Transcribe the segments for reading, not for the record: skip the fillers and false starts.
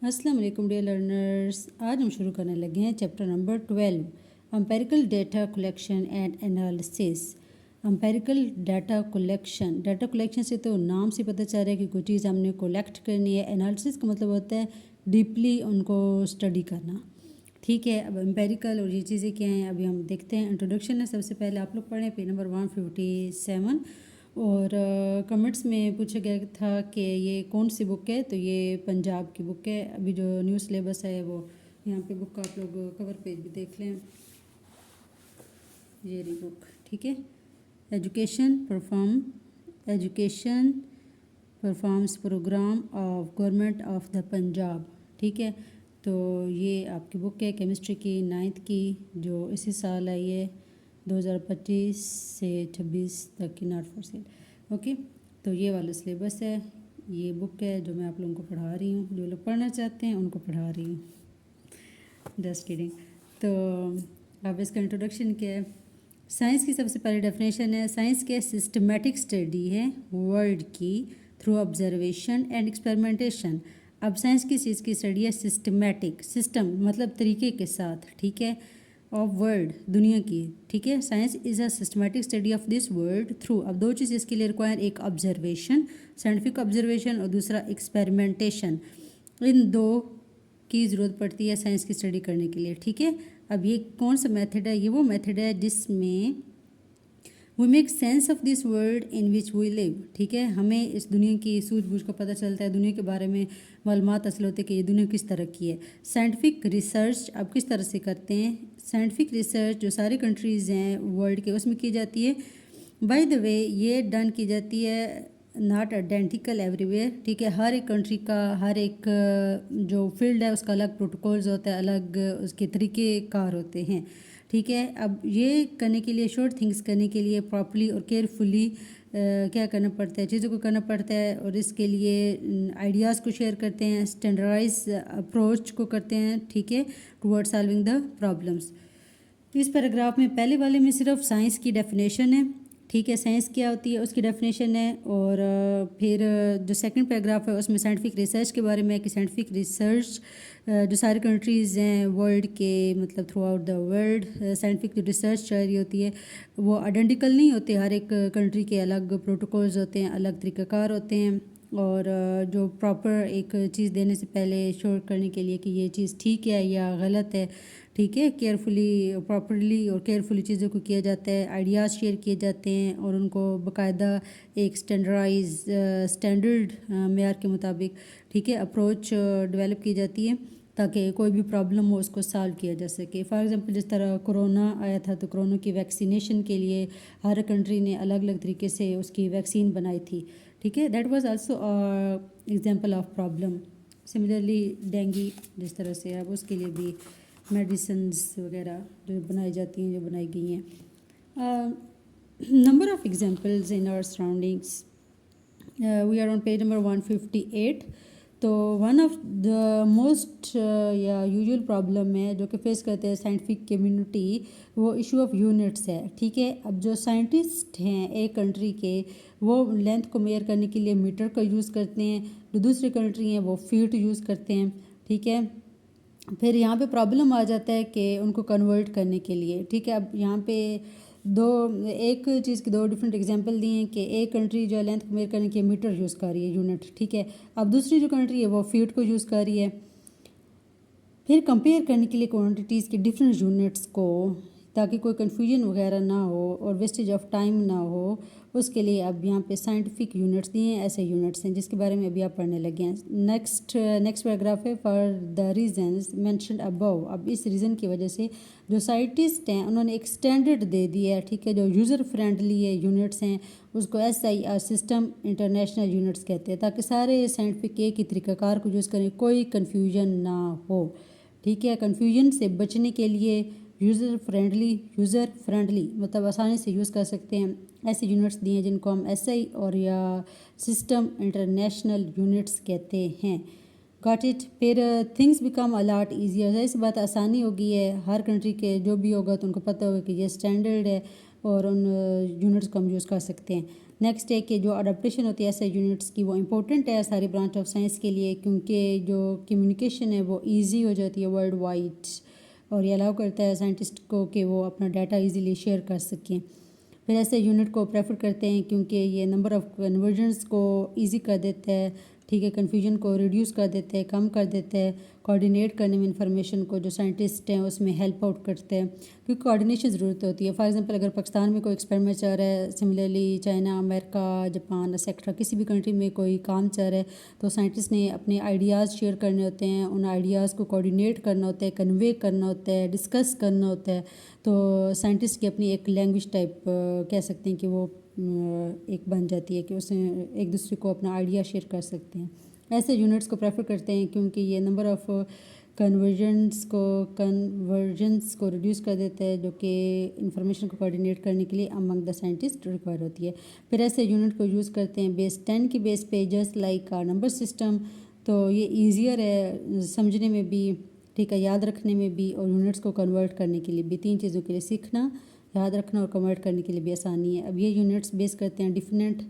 अस्सलाम वालेकुम dear learners. आज हम शुरू करने लगे हैं chapter number 12, empirical data collection and analysis. Empirical data collection से तो नाम से पता चल रहा है कि कोई चीज़ हमने कलेक्ट करनी है। एनालिसिस का मतलब होता है डीपली उनको स्टडी करना। ठीक है, अब एम्पेरिकल और ये चीज़ें क्या हैं अभी हम देखते हैं। इंट्रोडक्शन है, सबसे पहले आप लोग पढ़ें पेज नंबर 157। और कमेंट्स में पूछा गया था कि ये कौन सी बुक है, तो ये पंजाब की बुक है। अभी जो न्यू सिलेबस है वो यहाँ पे बुक का आप लोग कवर पेज भी देख लें, ये रही बुक। ठीक है, education performs program of government of the Punjab. ठीक है, तो ये आपकी बुक है केमिस्ट्री की 9th की, जो इसी साल आई है 2025 से 26 तक की, नॉट फॉर सेल। ओके, तो ये वाला सिलेबस है, ये बुक है जो मैं आप लोगों को पढ़ा रही हूँ। जो लोग पढ़ना चाहते हैं उनको पढ़ा रही हूँ, जस्ट किडिंग। तो अब इसका इंट्रोडक्शन क्या है। साइंस की सबसे पहली डेफिनेशन है, साइंस क्या सिस्टमेटिक स्टडी है वर्ल्ड की थ्रू ऑब्जर्वेशन एंड एक्सपेरिमेंटेशन। अब साइंस किस चीज़ की स्टडी है, सिस्टमेटिक, सिस्टम मतलब तरीके के साथ, ठीक है, ऑफ वर्ल्ड दुनिया की। ठीक है, science is a systematic study of this world through. अब दो चीज़ इसके लिए रिक्वायर, एक ऑब्जर्वेशन, साइंटिफिक ऑब्जर्वेशन, और दूसरा एक्सपेरिमेंटेशन। इन दो की ज़रूरत पड़ती है साइंस की स्टडी करने के लिए। ठीक है, अब ये कौन सा मेथड है, ये वो मेथड है जिसमें we make sense of this world in which we live. ठीक है, हमें इस दुनिया की सूझबूझ का पता चलता है, दुनिया के बारे में मालूमात हासिल होते हैं कि ये दुनिया किस तरह की है। साइंटिफिक रिसर्च अब किस तरह से करते हैं, साइंटिफिक रिसर्च जो सारी कंट्रीज़ हैं वर्ल्ड के उसमें की जाती है। बाय द वे ये डन की जाती है नॉट आइडेंटिकल एवरीवेयर। ठीक है, हर एक कंट्री का, हर एक जो फील्ड है उसका अलग प्रोटोकॉल्स होता है, अलग उसके तरीके कार होते हैं। ठीक है, अब ये करने के लिए, शॉर्ट थिंग्स करने के लिए प्रॉपरली और केयरफुली क्या करना पड़ता है, चीज़ों को करना पड़ता है। और इसके लिए आइडियाज़ को शेयर करते हैं, स्टैंडर्डाइज अप्रोच को करते हैं, ठीक है, टुवर्ड सॉल्विंग द प्रॉब्लम्स। इस पैराग्राफ में पहले वाले में सिर्फ साइंस की डेफिनेशन है। ठीक है, साइंस क्या होती है उसकी डेफिनेशन है। और फिर जो सेकंड पैराग्राफ है उसमें साइंटिफिक रिसर्च के बारे में है कि साइंटिफिक रिसर्च जो सारी कंट्रीज़ हैं वर्ल्ड के, मतलब through out the world scientific जो रिसर्च चल रही होती है वो आइडेंटिकल नहीं होती। हर एक कंट्री के अलग प्रोटोकॉल्स होते हैं, अलग तरीक़ाकार होते हैं। और जो प्रॉपर एक चीज़ देने से पहले श्योर करने के लिए कि ये चीज़ ठीक है या गलत है, ठीक है, केयरफुली, प्रॉपरली और केयरफुली चीज़ों को किया जाता है। आइडियाज़ शेयर किए जाते हैं और उनको बाकायदा एक स्टैंडर्ड मेयार के मुताबिक, ठीक है, अप्रोच डेवलप की जाती है ताकि कोई भी प्रॉब्लम हो उसको सॉल्व किया जा सके। फॉर एग्जांपल जिस तरह कोरोना आया था तो कोरोना की वैक्सीनेशन के लिए हर कंट्री ने अलग अलग तरीके से उसकी वैक्सीन बनाई थी। ठीक है, that was also example of problem. Similarly dengue जिस तरह से, अब उसके लिए भी मेडिसिन्स वगैरह जो बनाई जाती हैं, जो बनाई गई हैं। Number of examples in our surroundings, we are on page number 158। तो वन ऑफ द मोस्ट या यूजुअल प्रॉब्लम है जो कि फेस करते हैं साइंटिफिक कम्युनिटी, वो इशू ऑफ यूनिट्स है। ठीक है, अब जो साइंटिस्ट हैं एक कंट्री के, वो लेंथ को मेयर करने के लिए मीटर का यूज़ करते हैं, जो दूसरी कंट्री हैं वो फीट यूज़ करते हैं। ठीक है, फिर यहाँ पे प्रॉब्लम आ जाता है कि उनको कन्वर्ट करने के लिए। ठीक है, अब यहाँ पे एक चीज़ की दो डिफरेंट एग्जांपल दिए हैं कि एक कंट्री जो है लेंथ को मेयर करने के लिए मीटर यूज़ कर रही है, यूनिट। ठीक है, अब दूसरी जो कंट्री है वो फीट को यूज़ कर रही है। फिर कंपेयर करने के लिए क्वांटिटीज़ के डिफरेंट यूनिट्स को, ताकि कोई कन्फ्यूजन वगैरह ना हो और वेस्टेज ऑफ टाइम ना हो, उसके लिए अब यहाँ पे साइंटिफिक यूनिट्स दिए हैं, ऐसे यूनिट्स हैं जिसके बारे में अभी आप पढ़ने लगे हैं। नेक्स्ट पैराग्राफ है, for the reasons mentioned above. अब इस रीज़न की वजह से जो साइंटिस्ट हैं उन्होंने एक स्टैंडर्ड दे दिया है, ठीक है, जो यूज़र फ्रेंडली है यूनिट्स हैं उसको SIR सिस्टम इंटरनेशनल यूनिट्स कहते हैं, ताकि सारे साइंटिफिक एक ही तरीक़ाकार को यूज़ करें, कोई कन्फ्यूजन ना हो। ठीक है, कन्फ्यूजन से बचने के लिए यूज़र फ्रेंडली मतलब आसानी से यूज़ कर सकते हैं, ऐसे यूनिट्स दिए हैं जिनको हम SI और या सिस्टम इंटरनेशनल यूनिट्स कहते हैं। Got it. फिर things become a lot easier, ऐसी बात आसानी हो गई है, हर कंट्री के जो भी होगा तो उनको पता होगा कि ये स्टैंडर्ड है और उन यूनिट्स को हम यूज़ कर सकते हैं। नेक्स्ट है कि जो अडेप्टेशन होती है ऐसे यूनिट्स की वो इम्पोर्टेंट है सारी ब्रांच ऑफ साइंस के लिए, क्योंकि जो कम्युनिकेशन है वो ईजी हो जाती है वर्ल्ड वाइड, और ये अलाउ करता है साइंटिस्ट को कि वो अपना डाटा ईजीली शेयर कर सकें। फिर ऐसे यूनिट को प्रेफर करते हैं क्योंकि ये नंबर ऑफ़ कन्वर्जन्स को इजी कर देता है, ठीक है, कन्फ्यूजन को रिड्यूस कर देता है, कम कर देता है, कोऑर्डिनेट करने में इंफॉर्मेशन को जो साइंटिस्ट हैं उसमें हेल्प आउट करते हैं, क्योंकि कोऑर्डिनेशन ज़रूरत होती है। फॉर एग्जांपल अगर पाकिस्तान में कोई एक्सपेरिमेंट चल रहा है, similarly China, America, Japan etcetera किसी भी कंट्री में कोई काम चल रहा है, तो साइंटिस्ट ने अपने आइडियाज़ शेयर करने होते हैं, उन आइडियाज़ को कोऑर्डिनेट करना होता है, कन्वे करना होता है, डिस्कस करना होता है। तो साइंटिस्ट की अपनी एक लैंग्वेज टाइप कह सकते हैं कि वो एक बन जाती है कि उसमें एक दूसरे को अपना आइडिया शेयर कर सकते हैं। ऐसे यूनिट्स को प्रेफर करते हैं क्योंकि ये नंबर ऑफ़ कन्वर्जन्स को रिड्यूस कर देता है, जो कि इंफॉर्मेशन को कोऑर्डिनेट करने के लिए अमंग द साइंटिस्ट रिक्वायर होती है। फिर ऐसे यूनिट को यूज़ करते हैं बेस 10 की बेस पे, जस्ट लाइक नंबर सिस्टम। तो ये ईजियर है समझने में भी, ठीक है, याद रखने में भी, और यूनिट्स को कन्वर्ट करने के लिए भी। तीन चीज़ों के लिए, सीखना, याद रखना और कन्वर्ट करने के लिए भी आसानी है। अब ये यूनिट्स बेस करते हैं डिफरेंट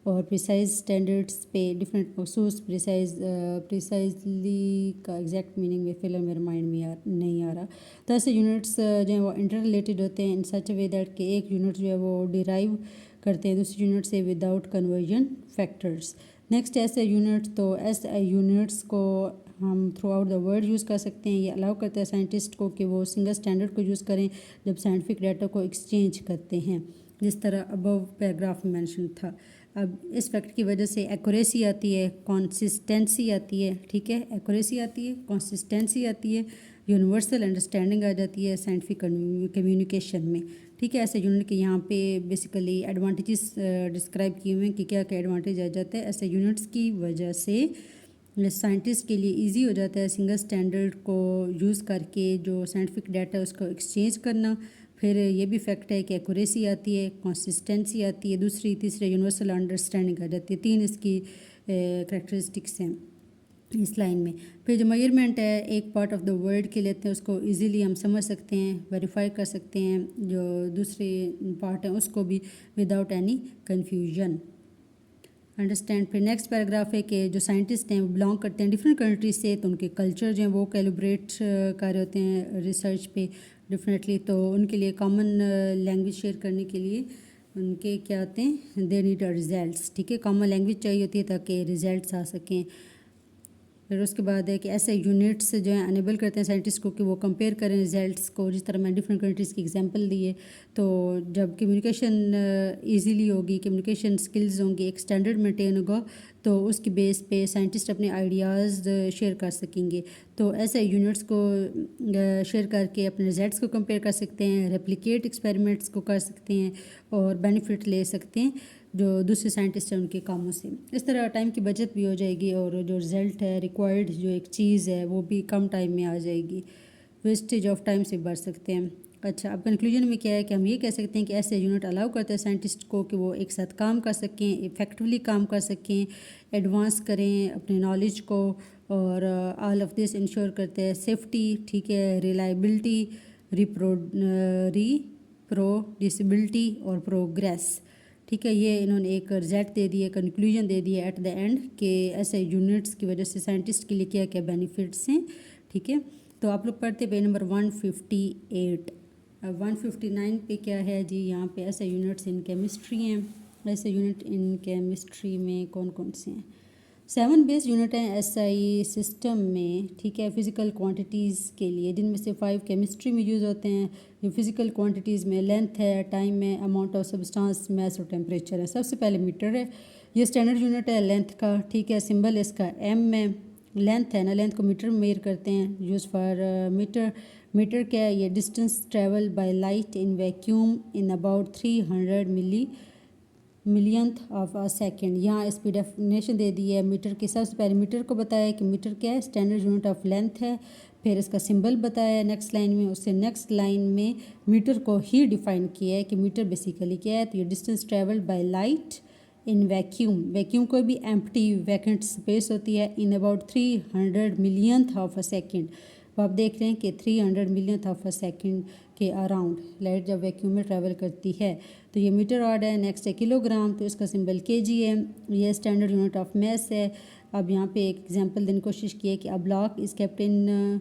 और प्रिसाइज स्टैंडर्ड्स पे, डिफरेंट मखसूस प्रिसाइजली का एग्जैक्ट मीनिंग में फ़िलहाल मेरे माइंड में नहीं आ रहा। तो ऐसे यूनिट्स जो हैं वो इंटर रिलेटेड होते हैं इन सच वे दैट कि एक यूनिट जो है वो डिराइव करते हैं दूसरी यूनिट से विदाउट कन्वर्जन फैक्टर्स। नेक्स्ट ऐसे यूनिट्स, तो ऐसे यूनिट्स को हम through out the world use कर सकते हैं। ये अलाउ करता है साइंटिस्ट को कि वो सिंगल स्टैंडर्ड को यूज़ करें जब साइंटिफिक डाटा को एक्सचेंज करते हैं, जिस तरह अबव पैराग्राफ में मेंशन था। अब इस फैक्ट की वजह से एक्यूरेसी आती है, कंसिस्टेंसी आती है, ठीक है, एक्यूरेसी आती है, कंसिस्टेंसी आती है, यूनिवर्सल अंडरस्टैंडिंग आ जाती है साइंटिफिक कम्युनिकेशन में, ठीक है। ऐसे यूनिट के यहाँ पे बेसिकली एडवांटेजेस डिस्क्राइब किए हुए हैं कि क्या क्या एडवांटेज आ जाता है ऐसे यूनिट्स की वजह से। साइंटिस्ट के लिए इजी हो जाता है सिंगल स्टैंडर्ड को यूज़ करके जो साइंटिफिक डाटा है उसको एक्सचेंज करना। फिर ये भी फैक्ट है कि एक्यूरेसी आती है, कंसिस्टेंसी आती है, दूसरी तीसरे यूनिवर्सल अंडरस्टैंडिंग आ जाती है। तीन इसकी करैक्टरिस्टिक्स हैं इस लाइन में। फिर जो मेजरमेंट है एक पार्ट ऑफ द वर्ल्ड के लेते हैं, उसको इजीली हम समझ सकते हैं, वेरीफाई कर सकते हैं, जो दूसरे पार्ट हैं उसको भी विदाउट एनी कन्फ्यूजन अंडरस्टैंड। फिर नेक्स्ट पैराग्राफ है कि जो साइंटिस्ट हैं वो बिलोंग करते हैं डिफरेंट कंट्रीज से, तो उनके कल्चर जो हैं वो कैलिब्रेट कर रहे होते हैं रिसर्च पे डेफिनेटली, तो उनके लिए कॉमन लैंग्वेज शेयर करने के लिए उनके क्या आते हैं, दे नीड रिजल्ट्स, ठीक है, कॉमन लैंग्वेज चाहिए होती है ताकि रिजल्ट्स आ सकें। फिर उसके बाद है कि ऐसे यूनिट्स जो हैं अनेबल करते हैं साइंटिस्ट को कि वो कंपेयर करें रिजल्ट्स को, जिस तरह मैं डिफरेंट कंट्रीज़ की एग्जांपल दी है। तो जब कम्युनिकेशन इजीली होगी, कम्युनिकेशन स्किल्स होंगी, एक स्टैंडर्ड मेंटेन होगा, तो उसकी बेस पे साइंटिस्ट अपने आइडियाज़ शेयर कर सकेंगे। तो ऐसे यूनिट्स को शेयर करके अपने रिजल्ट्स को कंपेयर कर सकते हैं, रेप्लिकेट एक्सपेरिमेंट्स को कर सकते हैं और बेनिफिट ले सकते हैं जो दूसरे साइंटिस्ट हैं उनके कामों से। इस तरह टाइम की बचत भी हो जाएगी और जो रिज़ल्ट है रिक्वायर्ड जो एक चीज़ है वो भी कम टाइम में आ जाएगी, वेस्टेज ऑफ टाइम से बच सकते हैं। अच्छा, अब कंक्लूजन में क्या है कि हम ये कह सकते हैं कि ऐसे यूनिट अलाउ करते हैं साइंटिस्ट को कि वो एक साथ काम कर सकें, इफ़ेक्टिवली काम कर सकें, एडवांस करें अपने नॉलेज को, और ऑल ऑफ दिस इंश्योर करते हैं सेफ्टी, ठीक है, रिलायबिलिटी, रिप्रोड्यूसिबिलिटी और प्रोग्रेस, ठीक है। ये इन्होंने एक रिजल्ट दे दिए, कंक्लूजन दे दिए एट द एंड कि ऐसे यूनिट्स की वजह से साइंटिस्ट के लिए क्या क्या बेनिफिट्स हैं, ठीक है। तो आप लोग पढ़ते पेज नंबर 158। अब 159 पे क्या है जी, यहाँ पे ऐसे यूनिट्स इन केमिस्ट्री हैं। ऐसे यूनिट इन केमिस्ट्री में कौन कौन से हैं? 7 बेस यूनिट हैं एसआई सिस्टम में, ठीक है, फिज़िकल क्वांटिटीज़ के लिए, जिनमें से 5 केमिस्ट्री में यूज़ होते हैं। जो फिज़िकल क्वांटिटीज़ में लेंथ है, टाइम है, अमाउंट ऑफ सब्सटेंस, मास और टेम्परेचर है। सबसे पहले मीटर है, ये स्टैंडर्ड यूनिट है लेंथ का, ठीक है, सिंबल इसका एम है। लेंथ है ना, लेंथ को मीटर में मेजर करते हैं, यूज़ फॉर मीटर। मीटर क्या है, ये distance travel by light in vacuum in about 300 millionth of a second. यहाँ इसकी डेफिनेशन दे दी है मीटर की। सबसे पहले मीटर को बताया कि मीटर क्या है, स्टैंडर्ड यूनिट ऑफ लेंथ है। फिर इसका सिंबल बताया नेक्स्ट लाइन में, उससे नेक्स्ट लाइन में मीटर को ही डिफाइन किया है कि मीटर बेसिकली क्या है। तो ये distance travelled by light in vacuum, vacuum कोई भी एम्प्टी वैकेंट स्पेस होती है, in about 300 millionth of a second, तो आप देख रहे हैं कि 300 मिलियन ऑफ अ सेकंड के अराउंड लाइट जब वैक्यूम में ट्रैवल करती है। तो ये मीटर ऑर्ड है। नेक्स्ट है किलोग्राम, तो इसका सिंबल केजी है। ये स्टैंडर्ड यूनिट ऑफ मैस है। अब यहाँ पे एक एग्जांपल देने की कोशिश की है कि a block is kept in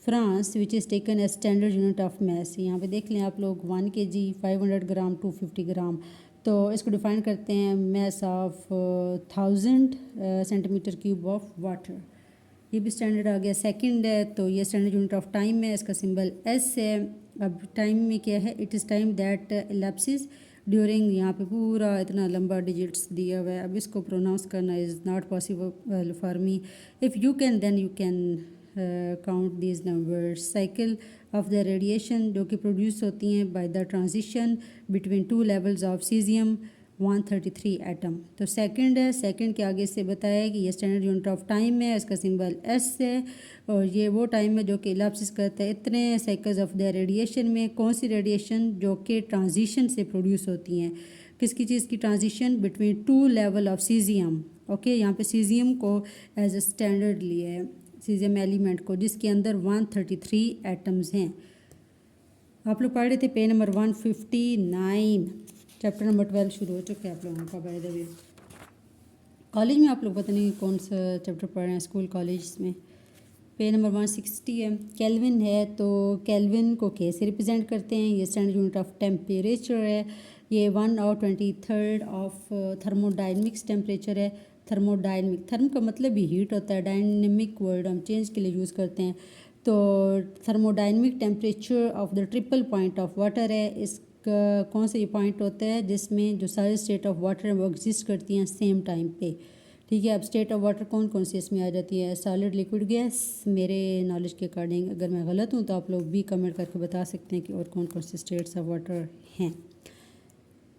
France which is taken as standard unit of mass. यहाँ पे देख लें आप लोग 1 kg, 500 ग्राम, 250 ग्राम। तो इसको डिफ़ाइन करते हैं mass of 1000 centimetre cube of water. ये भी स्टैंडर्ड आ गया। सेकंड है तो ये स्टैंडर्ड यूनिट ऑफ टाइम है, इसका सिंबल एस है। अब टाइम में क्या है, it is time that elapses during, यहाँ पे पूरा इतना लंबा डिजिट्स दिया हुआ है। अब इसको प्रोनाउंस करना is not possible for me. If you can then you can count these numbers. Cycle of the radiation जो कि प्रोड्यूस होती हैं by the transition between two levels of caesium 133 atom. तो सेकंड है, सेकंड के आगे से बताया है कि ये स्टैंडर्ड यूनिट ऑफ टाइम है, इसका सिंबल एस है। और ये वो टाइम है जो कि इलाप्सिस करता है इतने साइकिल्स ऑफ द रेडिएशन में। कौन सी रेडिएशन, जो कि ट्रांजिशन से प्रोड्यूस होती हैं। किसकी चीज़ की transition, between two level of caesium. Okay, यहाँ पे सीजियम को एज ए स्टैंडर्ड लिया है, सीजियम एलिमेंट को, जिसके अंदर 133 एटम्स हैं। आप लोग पढ़ रहे थे पेज नंबर 159, चैप्टर नंबर 12 शुरू हो चुका है आप लोगों का। बाय द वे कॉलेज में आप लोग पता नहीं कौन सा चैप्टर पढ़ रहे हैं, स्कूल कॉलेज में। पेज नंबर 160 है। केल्विन है, तो केल्विन को कैसे रिप्रेजेंट करते हैं, ये स्टैंडर्ड यूनिट ऑफ टेम्परेचर है। ये 1/23 ऑफ थर्मोडाइनमिक्स टेम्परेचर है। थर्मोडाइनमिक, थर्म का मतलब भी हीट होता है, डायनेमिक वर्ड हम चेंज के लिए यूज़ करते हैं। तो thermodynamic temperature of the triple point of water है। इसका कौन सा ये पॉइंट होता है जिसमें जो सारे स्टेट ऑफ वाटर है वो एग्जिस्ट करती हैं सेम टाइम पे। ठीक है, अब स्टेट ऑफ वाटर कौन कौन सी इसमें आ जाती है, सॉलिड, लिक्विड, गैस। मेरे नॉलेज के अकॉर्डिंग अगर मैं गलत हूँ तो आप लोग भी कमेंट करके बता सकते हैं कि और कौन कौन से स्टेट्स ऑफ वाटर हैं।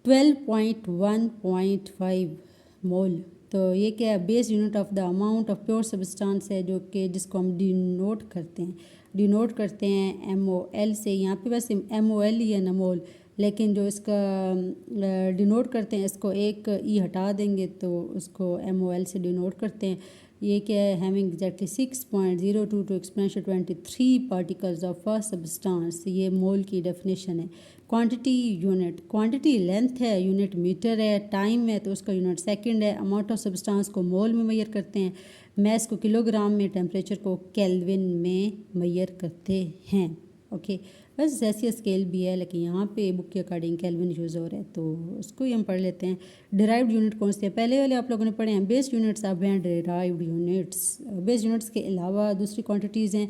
12.1.5 मोल, तो ये क्या है, base unit of the amount of pure substance है, जो कि जिसको हम डिनोट करते हैं MOL से। यहाँ पे बस MOL ही है ना मोल, लेकिन जो इसका डिनोट करते हैं इसको एक ई हटा देंगे तो उसको MOL से डिनोट करते हैं। ये क्या है, having exactly 6.02 to exponential 23 particles of a substance. ये मोल की डेफिनेशन है। क्वांटिटी यूनिट, क्वांटिटी लेंथ है, यूनिट मीटर है। टाइम है तो उसका यूनिट सेकंड है। अमाउंट ऑफ सब्सटेंस को मोल में मेजर करते हैं। मैस को किलोग्राम में, टेम्परेचर को केल्विन में मेजर करते हैं। ओके, बस सेल्सियस स्केल भी है, लेकिन यहाँ पे बुक के अकॉर्डिंग केल्विन यूज़ हो रहा है तो उसको ही हम पढ़ लेते हैं। डिराइव्ड यूनिट कौन से हैं, पहले वाले आप लोगों ने पढ़े हैं। बेस यूनिट्स अब हैं डिराइव्ड यूनिट्स। बेस यूनिट्स के अलावा दूसरी क्वांटिटीज़ हैं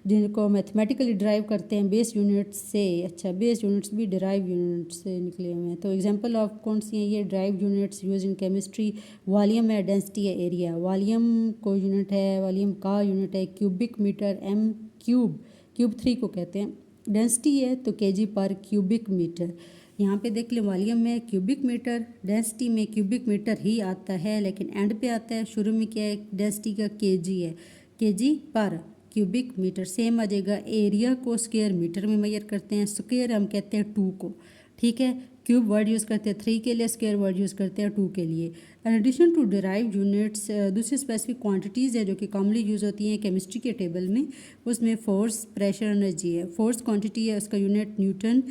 जिनको मैथमेटिकली डिराइव करते हैं बेस यूनिट्स से। अच्छा, बेस यूनिट्स भी डिराइव यूनिट्स से निकले हुए हैं। तो एग्जांपल ऑफ कौन सी हैं ये derive units use in chemistry. Volume है, डेंसिटी है, एरिया। वॉल्यूम को यूनिट है, वॉल्यूम का यूनिट है cubic metre, M cube, cube 3 को कहते हैं। डेंसिटी है तो kg पर क्यूबिक मीटर। यहाँ पे देख लें, वॉल्यूम में क्यूबिक मीटर, डेंसिटी में क्यूबिक मीटर ही आता है, लेकिन एंड पे आता है। शुरू में क्या है, डेंसिटी का kg है, kg पर क्यूबिक मीटर। सेम आ जाएगा। एरिया को स्क्वायर मीटर में मेजर करते हैं, स्क्वायर हम कहते हैं 2 को। ठीक है, क्यूब वर्ड यूज़ करते हैं 3 के लिए, स्क्वायर वर्ड यूज़ करते हैं 2 के लिए। In addition to derive units दूसरी स्पेसिफिक क्वांटिटीज़ है जो कि कॉमनली यूज़ होती हैं केमिस्ट्री के टेबल में। उसमें फोर्स, प्रेशर, एनर्जी है। फोर्स क्वांटिटी है, उसका यूनिट न्यूटन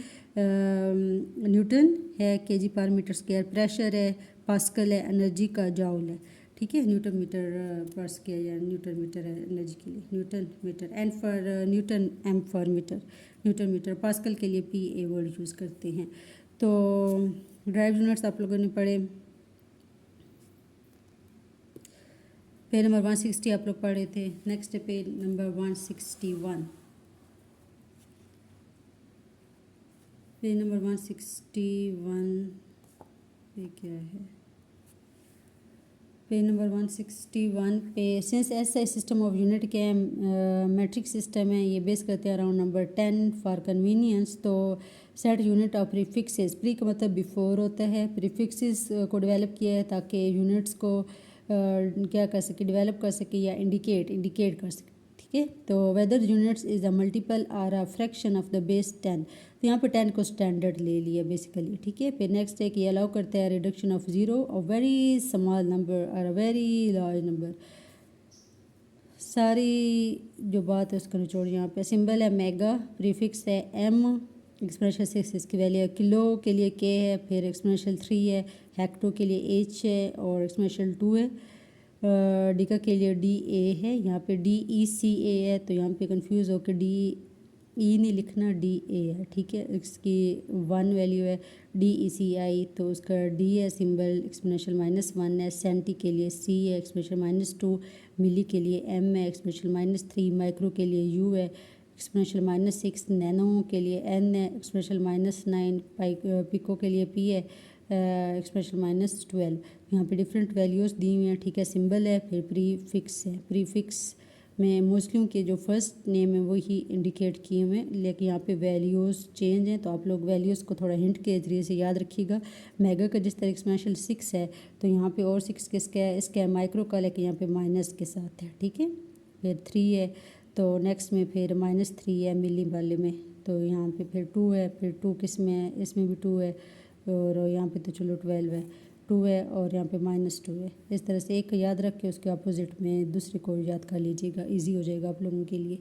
है, kg per metre square. Pressure है, पास्कल है, एनर्जी का जॉल है। ठीक है, न्यूटन मीटर पर स्क्वायर या न्यूटन मीटर है एनर्जी के लिए, newton metre. N for newton, M for metre, newton metre. Pascal के लिए PA वर्ड यूज़ करते हैं। तो ड्राइव यूनिट्स आप लोगों ने पढ़े। पेज नंबर 160 आप लोग पढ़े थे। Next page number 161। Page number 161 पे क्या है, पेज नंबर 161 पे since SI system of unit के मैट्रिक सिस्टम है, ये बेस करते हैं अराउंड नंबर 10 फॉर कन्वीनियंस। तो set unit of prefixes, pre का मतलब बिफोर होता है, प्रीफिक्सेस को डेवलप किया है ताकि यूनिट्स को क्या कर सके, डेवलप कर सके या इंडिकेट कर सके। ठीक है, तो whether units is a multiple और a fraction of the base 10। तो यहाँ पे 10 को स्टैंडर्ड ले लिया बेसिकली। ठीक है, फिर नेक्स्ट है कि ये अलाउ करता है रिडक्शन ऑफ जीरो और वेरी स्मॉल नंबर और अ वेरी लार्ज नंबर। सारी जो बात है उसका निचोड़ यहाँ पे सिंबल है मेगा, प्रीफिक्स है एम, एक्सपोनेंशियल 6 इसकी वैल्यू है, किलो के लिए के है, फिर एक्सपोनेंशियल 3 है, हेक्टो के लिए एच है और एक्सपोनेंशियल 2 है, डीका के लिए डी ए है, यहाँ पे डी ई सी ए है, तो यहाँ पे कंफ्यूज हो के डी ई नहीं लिखना, डी ए है, ठीक है। इसकी 1 वैल्यू है, डी ई सी आई, तो उसका डी है सिंबल, एक्सपोनेंशियल -1 है, सेंटी के लिए सी है, एक्सपोनेंशियल -2, मिली के लिए एम है, एक्सपोनेंशियल -3, माइक्रो के लिए यू है, एक्सपोनेंशियल -6, नैनो के लिए एन है, एक्सपोनेंशियल -9, पिको के लिए पी है, एक्सपोनेंशियल -12। यहाँ पे डिफरेंट वैल्यूज़ दी हुई हैं, ठीक है। सिंबल है, फिर प्रीफिक्स है, प्रीफिक्स में मुस्लिम के जो फर्स्ट नेम है वही इंडिकेट किए हुए हैं, लेकिन यहाँ पे वैल्यूज़ चेंज हैं, तो आप लोग वैल्यूज़ को थोड़ा हिंट के जरिए से याद रखिएगा। मेगा का जिस तरह एक्सपोनेंशियल 6 है, तो यहाँ पे और 6 किसका है, इसका है माइक्रो का, लेकिन यहाँ पे माइनस के साथ है, ठीक है। फिर 3 है, तो नेक्स्ट में फिर -3 है मिली वाले में, तो यहाँ पे फिर 2 है, फिर 2 किस में है, इसमें भी 2 है, और यहाँ पे तो चलो 12 है, 2 है और यहाँ पे -2 है। इस तरह से एक को याद रख के उसके अपोजिट में दूसरे को याद कर लीजिएगा, इजी हो जाएगा आप लोगों के लिए।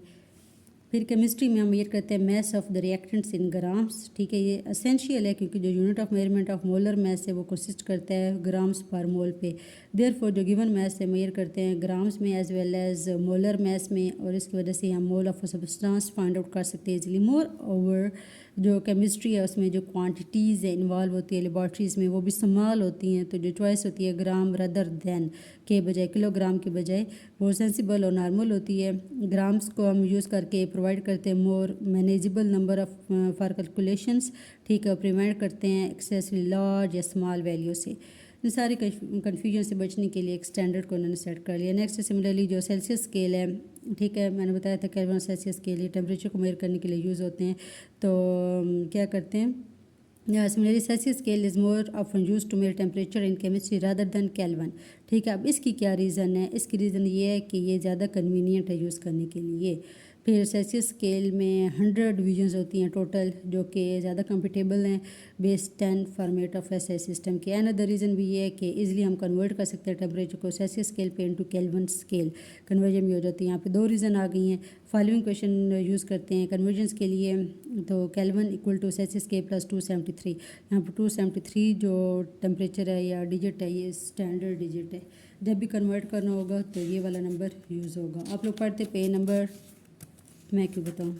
फिर केमिस्ट्री में हम मेजर करते हैं mass of the reactants in grams, ठीक है। ये असेंशियल है क्योंकि जो unit of measurement of molar mass है वो कंसिस्ट करता है ग्राम्स पर मोल पे। देयरफॉर जो गिवन मैस है मेजर करते हैं ग्राम्स में as well as molar mass में, और इसकी वजह से हम mole of substance find out कर सकते हैं इजीली। मोर ओवर जो केमिस्ट्री है उसमें जो क्वांटिटीज़ है इन्वॉल्व होती है लेबॉर्ट्रीज़ में वो भी इस्तेमाल होती हैं, तो जो चॉइस होती है ग्राम रदर दैन के बजाय, किलोग्राम के बजाय, वो सेंसिबल और नॉर्मल होती है। ग्राम्स को हम यूज़ करके प्रोवाइड करते हैं more manageable number of for calculations, ठीक है। प्रिवेंट करते हैं एक्सेसरी लार्ज या स्मॉल वैल्यू से। इन सारी कन्फ्यूजन से बचने के लिए एक स्टैंडर्ड को उन्होंने सेट कर लिया। नेक्स्ट सिमिलरली जो सेल्सियस स्केल है, ठीक है, मैंने बताया था केल्विन सेल्सियस के लिए टेम्परेचर को मेजर करने के लिए यूज़ होते हैं, तो क्या करते हैं, similarly Celsius scale is more often used to measure temperature in chemistry rather than Kelvin, ठीक है। अब इसकी क्या रीज़न है, इसकी रीज़न ये है कि ये ज़्यादा कन्वीनियंट है यूज़ करने के लिए। फिर सेल्सियस स्केल में 100 डिवीजन्स होती हैं टोटल, जो कि ज़्यादा कंफर्टेबल हैं base 10 format of SI system के। अनदर रीज़न भी ये है कि इजीली हम कन्वर्ट कर सकते हैं टेम्परेचर को सेल्सियस स्केल पे इनटू केल्विन स्केल, कन्वर्जन भी हो जाती है। यहाँ पे 2 रीज़न आ गई हैं। फॉलोइंग क्वेश्चन यूज़ करते हैं कन्वर्जन्स के लिए, तो Kelvin equal to Celsius scale plus 273, यहाँ पर 273 जो टेम्परेचर है या डिजिट है ये स्टैंडर्ड डिजिट है। जब भी कन्वर्ट करना होगा तो ये वाला नंबर यूज़ होगा। आप लोग पढ़ते पे नंबर, मैं क्यों बताऊँ,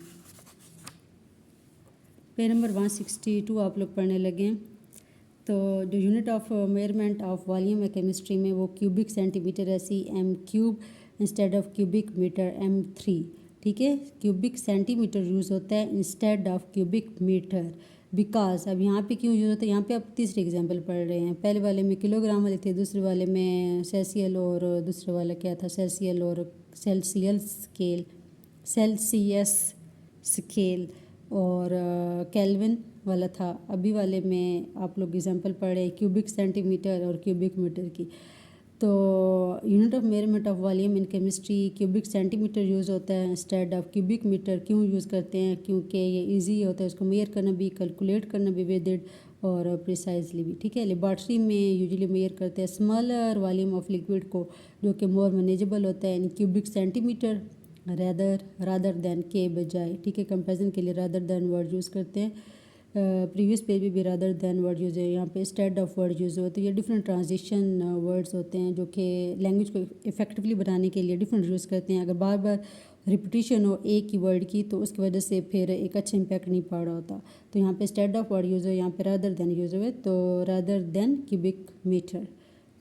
पे नंबर 162 आप लोग पढ़ने लगे। तो जो unit of measurement of volume है केमिस्ट्री में वो क्यूबिक सेंटीमीटर है, cm³ instead of cubic metre m3, ठीक है। क्यूबिक सेंटीमीटर यूज़ होता है instead of cubic metre, because अब यहाँ पे क्यों यूज़ होता है, यहाँ पे आप तीसरी एग्जांपल पढ़ रहे हैं। पहले वाले में किलोग्राम वाले थे, दूसरे वाले में सेल्सियल, और दूसरे वाला क्या था, सेल्सियल और सेल्सियस स्केल और केल्विन वाला था। अभी वाले में आप लोग एग्जांपल पढ़े क्यूबिक सेंटीमीटर और क्यूबिक मीटर की। तो unit of measurement of volume in chemistry cubic centimetre use होता है इंस्टेड ऑफ क्यूबिक मीटर। क्यों यूज़ करते हैं, क्योंकि ये इजी होता है उसको मेजर करना भी, कैलकुलेट करना भी विद इट और प्रिसाइजली भी, ठीक है। लेबॉर्ट्री में यूजुअली मेजर करते हैं स्मॉलर वॉल्यूम ऑफ लिक्विड को, जो कि मोर मैनेजेबल होता है इन क्यूबिक सेंटीमीटर रादर दैन के बजाय, ठीक है। कंपेरिजन के लिए रादर दैन वर्ड यूज़ करते हैं। प्रीवियस पेज भी रादर दैन वर्ड यूज़ है, यहाँ पे इंस्टेड ऑफ वर्ड यूज़ होते हैं। ये डिफरेंट ट्रांजिशन वर्ड्स होते हैं जो कि लैंग्वेज को इफेक्टिवली बनाने के लिए डिफरेंट यूज़ करते हैं। अगर बार बार रिपीटिशन हो एक ही वर्ड की तो उसकी वजह से फिर एक अच्छा इम्पैक्ट नहीं पड़ रहा होता। तो यहाँ पे इंस्टेड ऑफ वर्ड यूज़ हो, यहाँ पे रादर दैन यूज़ हुए, तो रादर दैन क्यूबिक मीटर,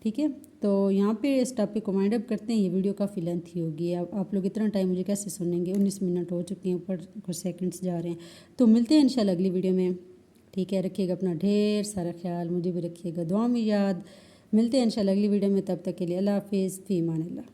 ठीक है। तो यहाँ पे इस टॉपिक को वाइंड अप करते हैं। ये वीडियो काफ़ी लेंथी होगी, अब आप लोग इतना टाइम मुझे कैसे सुनेंगे, 19 मिनट हो चुके हैं, ऊपर कुछ सेकंड्स जा रहे हैं। तो मिलते हैं इंशाल्लाह अगली वीडियो में, ठीक है। रखिएगा अपना ढेर सारा ख्याल, मुझे भी रखिएगा दुआ में याद। मिलते हैं इंशाल्लाह अगली वीडियो में, तब तक के लिए अल्लाह हाफिज़, फ़ी अमान अल्लाह।